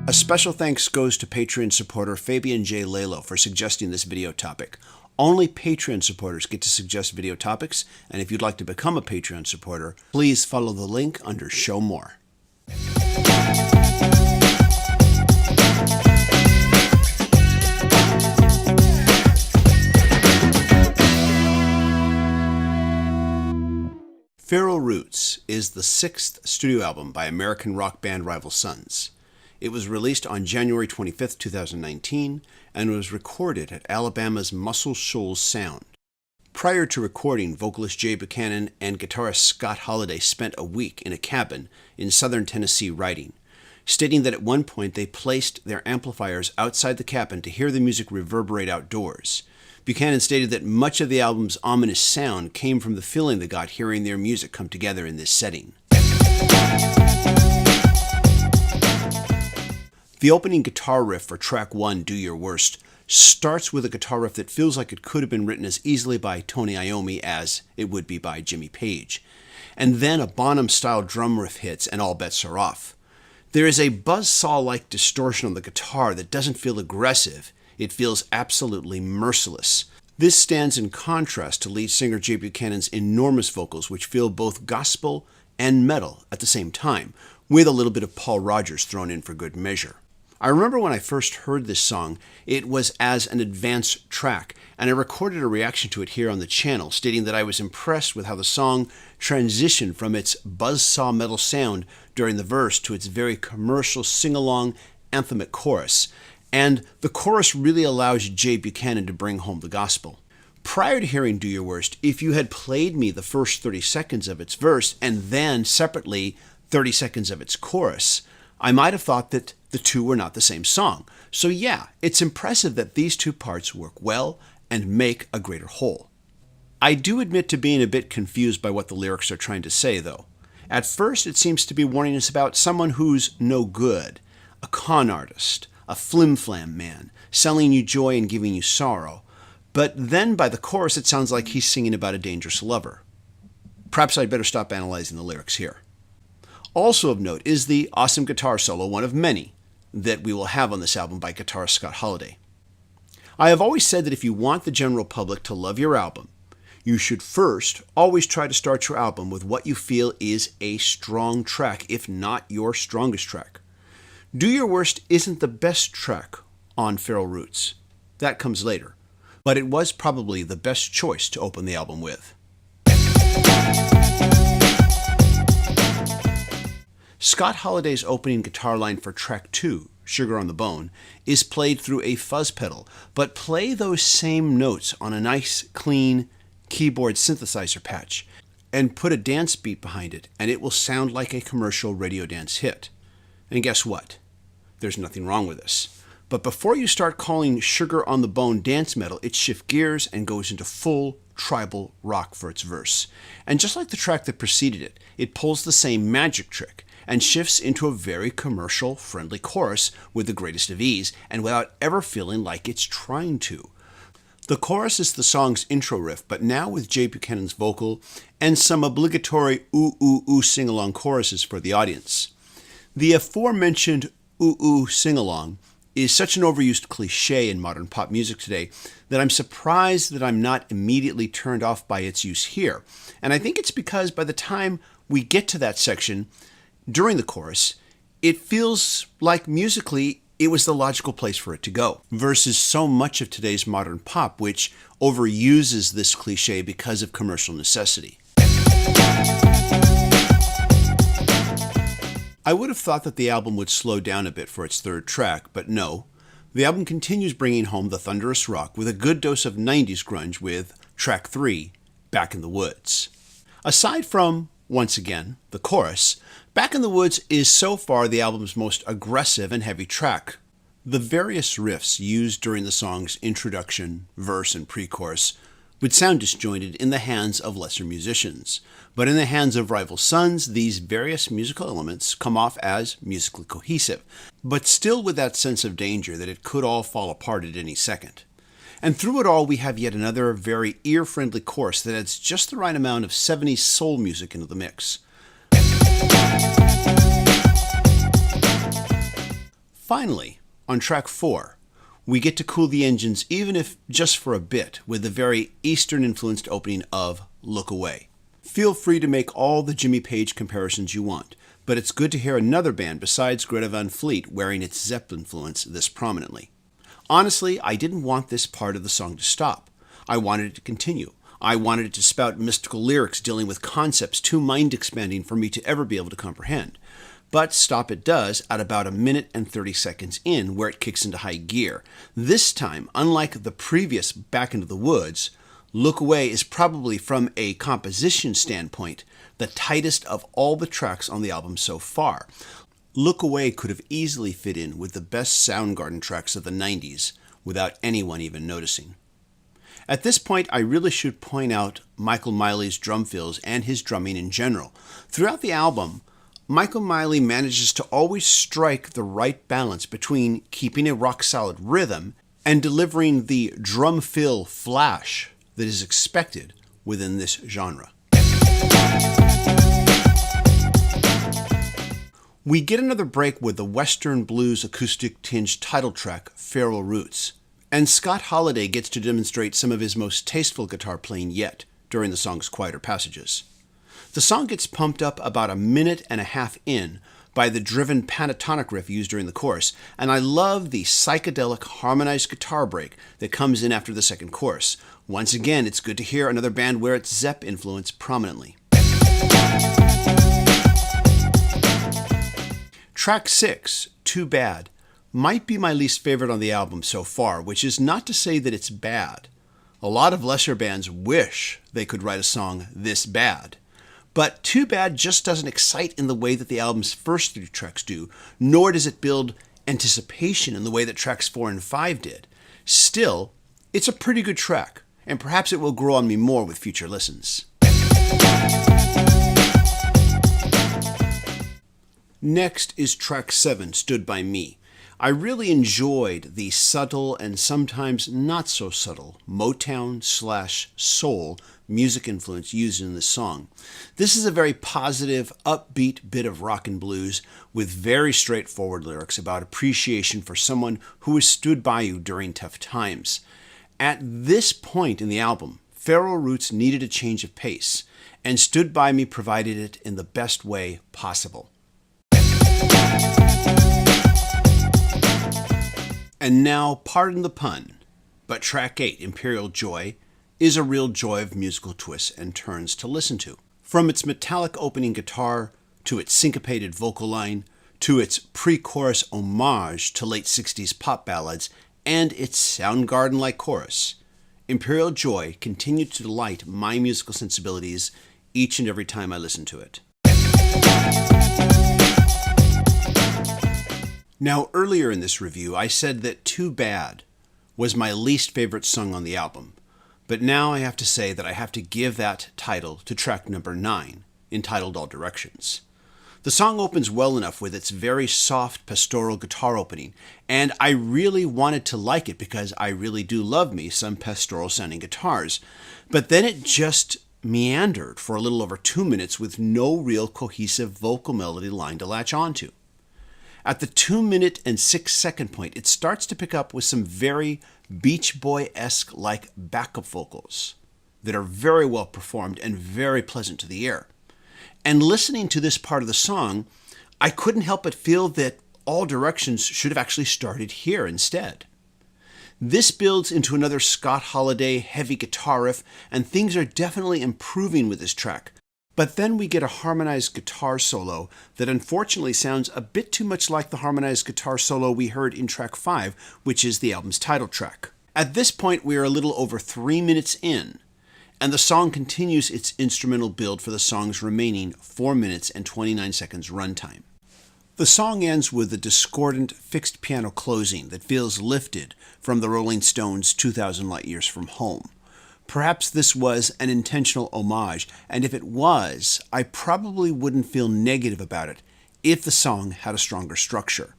A special thanks goes to Patreon supporter Fabian J. LELO for suggesting this video topic. Only Patreon supporters get to suggest video topics, and if you'd like to become a Patreon supporter, please follow the link under Show More. Feral Roots is the 6th studio album by American rock band Rival Sons. It was released on January 25, 2019, and was recorded at Alabama's Muscle Shoals Sound. Prior to recording, vocalist Jay Buchanan and guitarist Scott Holliday spent a week in a cabin in southern Tennessee writing, stating that at one point they placed their amplifiers outside the cabin to hear the music reverberate outdoors. Buchanan stated that much of the album's ominous sound came from the feeling they got hearing their music come together in this setting. The opening guitar riff for track 1, Do Your Worst, starts with a guitar riff that feels like it could have been written as easily by Tony Iommi as it would be by Jimmy Page. And then a Bonham-style drum riff hits and all bets are off. There is a buzzsaw-like distortion on the guitar that doesn't feel aggressive. It feels absolutely merciless. This stands in contrast to lead singer Jay Buchanan's enormous vocals, which feel both gospel and metal at the same time, with a little bit of Paul Rodgers thrown in for good measure. I remember when I first heard this song, it was as an advanced track, and I recorded a reaction to it here on the channel, stating that I was impressed with how the song transitioned from its buzzsaw metal sound during the verse to its very commercial sing-along anthemic chorus. And the chorus really allows Jay Buchanan to bring home the gospel. Prior to hearing Do Your Worst, if you had played me the first 30 seconds of its verse and then separately 30 seconds of its chorus, I might have thought that the two were not the same song. So yeah, it's impressive that these two parts work well and make a greater whole. I do admit to being a bit confused by what the lyrics are trying to say, though. At first, it seems to be warning us about someone who's no good, a con artist, a flim-flam man, selling you joy and giving you sorrow. But then by the chorus, it sounds like he's singing about a dangerous lover. Perhaps I'd better stop analyzing the lyrics here. Also of note is the awesome guitar solo, one of many, that we will have on this album by guitarist Scott Holliday. I have always said that if you want the general public to love your album, you should first always try to start your album with what you feel is a strong track, if not your strongest track. Do Your Worst isn't the best track on Feral Roots. That comes later, but it was probably the best choice to open the album with. Scott Holliday's opening guitar line for track 2, Sugar on the Bone, is played through a fuzz pedal, but play those same notes on a nice, clean keyboard synthesizer patch and put a dance beat behind it, and it will sound like a commercial radio dance hit. And guess what? There's nothing wrong with this. But before you start calling Sugar on the Bone dance metal, it shifts gears and goes into full tribal rock for its verse. And just like the track that preceded it, it pulls the same magic trick and shifts into a very commercial, friendly chorus with the greatest of ease and without ever feeling like it's trying to. The chorus is the song's intro riff, but now with Jay Buchanan's vocal and some obligatory ooh ooh ooh sing-along choruses for the audience. The aforementioned ooh ooh sing-along is such an overused cliche in modern pop music today that I'm surprised that I'm not immediately turned off by its use here. And I think it's because by the time we get to that section, during the chorus, it feels like musically it was the logical place for it to go, versus so much of today's modern pop, which overuses this cliche because of commercial necessity. I would have thought that the album would slow down a bit for its third track, but no. The album continues bringing home the thunderous rock with a good dose of 90s grunge with track 3, Back in the Woods. Aside from, once again, the chorus, Back in the Woods is so far the album's most aggressive and heavy track. The various riffs used during the song's introduction, verse, and pre-chorus would sound disjointed in the hands of lesser musicians, but in the hands of Rival Sons, these various musical elements come off as musically cohesive, but still with that sense of danger that it could all fall apart at any second. And through it all, we have yet another very ear-friendly chorus that adds just the right amount of 70s soul music into the mix. Finally, on track 4, we get to cool the engines, even if just for a bit, with the very Eastern-influenced opening of Look Away. Feel free to make all the Jimmy Page comparisons you want, but it's good to hear another band besides Greta Van Fleet wearing its Zepp influence this prominently. Honestly, I didn't want this part of the song to stop. I wanted it to continue. I wanted it to spout mystical lyrics dealing with concepts too mind-expanding for me to ever be able to comprehend. But stop it does at about 1 minute and 30 seconds in, where it kicks into high gear. This time, unlike the previous Back into the Woods, Look Away is probably, from a composition standpoint, the tightest of all the tracks on the album so far. Look Away could have easily fit in with the best Soundgarden tracks of the 90s without anyone even noticing. At this point, I really should point out Michael Miley's drum fills and his drumming in general. Throughout the album, Michael Miley manages to always strike the right balance between keeping a rock-solid rhythm and delivering the drum fill flash that is expected within this genre. We get another break with the Western blues acoustic-tinged title track, Feral Roots, and Scott Holiday gets to demonstrate some of his most tasteful guitar playing yet during the song's quieter passages. The song gets pumped up about 1.5 minutes in by the driven pentatonic riff used during the chorus, and I love the psychedelic harmonized guitar break that comes in after the second chorus. Once again, it's good to hear another band wear its Zepp influence prominently. Track 6, Too Bad, might be my least favorite on the album so far, which is not to say that it's bad. A lot of lesser bands wish they could write a song this bad. But Too Bad just doesn't excite in the way that the album's first 3 tracks do, nor does it build anticipation in the way that tracks 4 and 5 did. Still, it's a pretty good track, and perhaps it will grow on me more with future listens. Next is track 7, Stood By Me. I really enjoyed the subtle and sometimes not so subtle Motown/soul music influence used in this song. This is a very positive, upbeat bit of rock and blues with very straightforward lyrics about appreciation for someone who has stood by you during tough times. At this point in the album, Feral Roots needed a change of pace, and Stood By Me provided it in the best way possible. And now, pardon the pun, but track 8, Imperial Joy, is a real joy of musical twists and turns to listen to. From its metallic opening guitar, to its syncopated vocal line, to its pre-chorus homage to late 60s pop ballads, and its Soundgarden-like chorus, Imperial Joy continued to delight my musical sensibilities each and every time I listened to it. Now, earlier in this review, I said that Too Bad was my least favorite song on the album, but now I have to say that I have to give that title to track number 9, entitled All Directions. The song opens well enough with its very soft pastoral guitar opening, and I really wanted to like it because I really do love me some pastoral sounding guitars, but then it just meandered for a little over 2 minutes with no real cohesive vocal melody line to latch onto. At the 2 minute and 6 second point, it starts to pick up with some very Beach Boy-esque like backup vocals that are very well performed and very pleasant to the ear. And listening to this part of the song, I couldn't help but feel that All Directions should have actually started here instead. This builds into another Scott Holiday heavy guitar riff, and things are definitely improving with this track. But then we get a harmonized guitar solo that unfortunately sounds a bit too much like the harmonized guitar solo we heard in track 5, which is the album's title track. At this point, we are a little over 3 minutes in, and the song continues its instrumental build for the song's remaining 4 minutes and 29 seconds runtime. The song ends with a discordant fixed piano closing that feels lifted from the Rolling Stones' 2,000 Light Years from Home. Perhaps this was an intentional homage, and if it was, I probably wouldn't feel negative about it if the song had a stronger structure.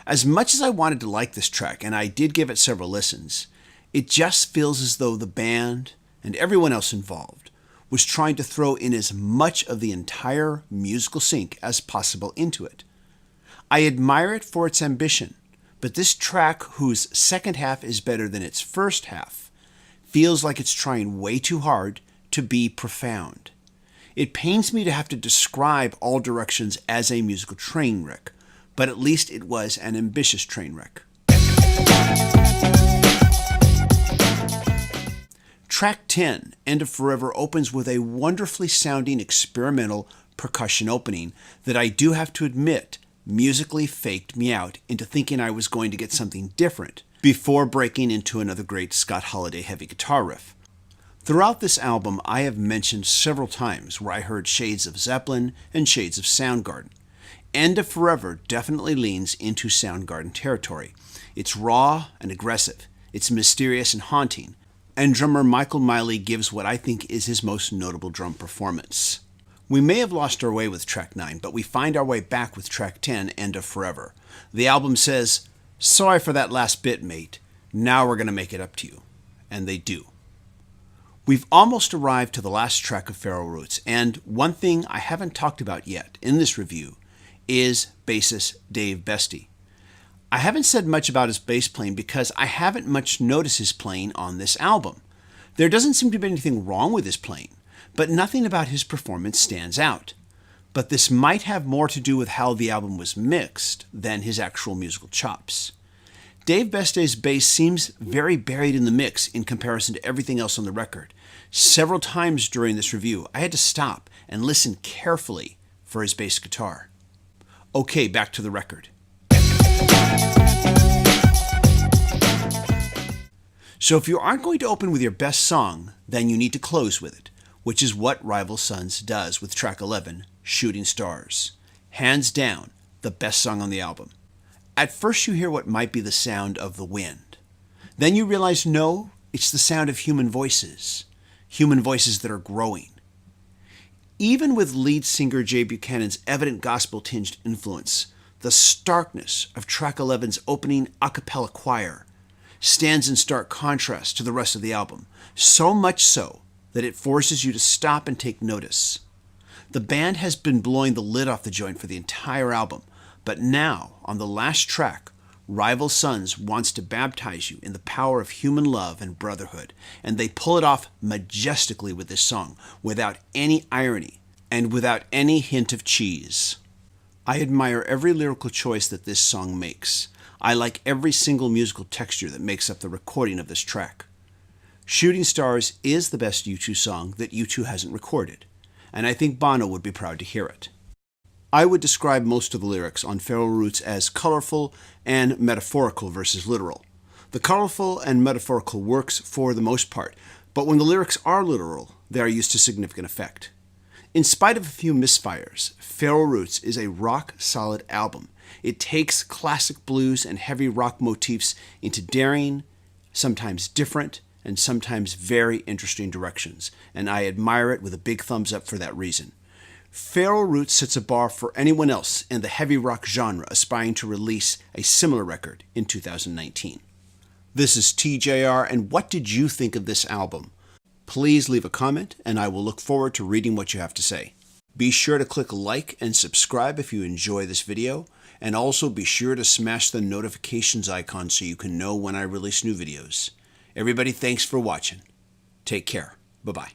As much as I wanted to like this track, and I did give it several listens, it just feels as though the band and everyone else involved was trying to throw in as much of the entire musical sync as possible into it. I admire it for its ambition, But this track, whose second half is better than its first half, feels like it's trying way too hard to be profound. It pains me to have to describe All Directions as a musical train wreck, but at least it was an ambitious train wreck. Track 10, End of Forever, opens with a wonderfully sounding experimental percussion opening that I do have to admit musically faked me out into thinking I was going to get something different before breaking into another great Scott Hallyday heavy guitar riff. Throughout this album, I have mentioned several times where I heard shades of Zeppelin and shades of Soundgarden. End of Forever definitely leans into Soundgarden territory. It's raw and aggressive, it's mysterious and haunting, and drummer Michael Miley gives what I think is his most notable drum performance. We may have lost our way with track 9, but we find our way back with track 10, End of Forever. The album says, "Sorry for that last bit, mate. Now we're going to make it up to you." And they do. We've almost arrived to the last track of Feral Roots, and one thing I haven't talked about yet in this review is bassist Dave Bestie. I haven't said much about his bass playing because I haven't much noticed his playing on this album. There doesn't seem to be anything wrong with his playing, but nothing about his performance stands out. But this might have more to do with how the album was mixed than his actual musical chops. Dave Bestie's bass seems very buried in the mix in comparison to everything else on the record. Several times during this review, I had to stop and listen carefully for his bass guitar. Okay, back to the record. So if you aren't going to open with your best song, then you need to close with it, which is what Rival Sons does with track 11, Shooting Stars. Hands down, the best song on the album. At first you hear what might be the sound of the wind. Then you realize, no, it's the sound of human voices that are growing. Even with lead singer Jay Buchanan's evident gospel-tinged influence, the starkness of track 11's opening a cappella choir stands in stark contrast to the rest of the album, so much so that it forces you to stop and take notice. The band has been blowing the lid off the joint for the entire album, but now, on the last track, Rival Sons wants to baptize you in the power of human love and brotherhood, and they pull it off majestically with this song, without any irony and without any hint of cheese. I admire every lyrical choice that this song makes. I like every single musical texture that makes up the recording of this track. Shooting Stars is the best U2 song that U2 hasn't recorded, and I think Bono would be proud to hear it. I would describe most of the lyrics on Feral Roots as colorful and metaphorical versus literal. The colorful and metaphorical works for the most part, but when the lyrics are literal, they are used to significant effect. In spite of a few misfires, Feral Roots is a rock-solid album. It takes classic blues and heavy rock motifs into daring, sometimes different, and sometimes very interesting directions, and I admire it with a big thumbs up for that reason. Feral Roots sets a bar for anyone else in the heavy rock genre aspiring to release a similar record in 2019. This is TJR, and what did you think of this album? Please leave a comment, and I will look forward to reading what you have to say. Be sure to click like and subscribe if you enjoy this video, and also be sure to smash the notifications icon so you can know when I release new videos. Everybody, thanks for watching. Take care. Bye-bye.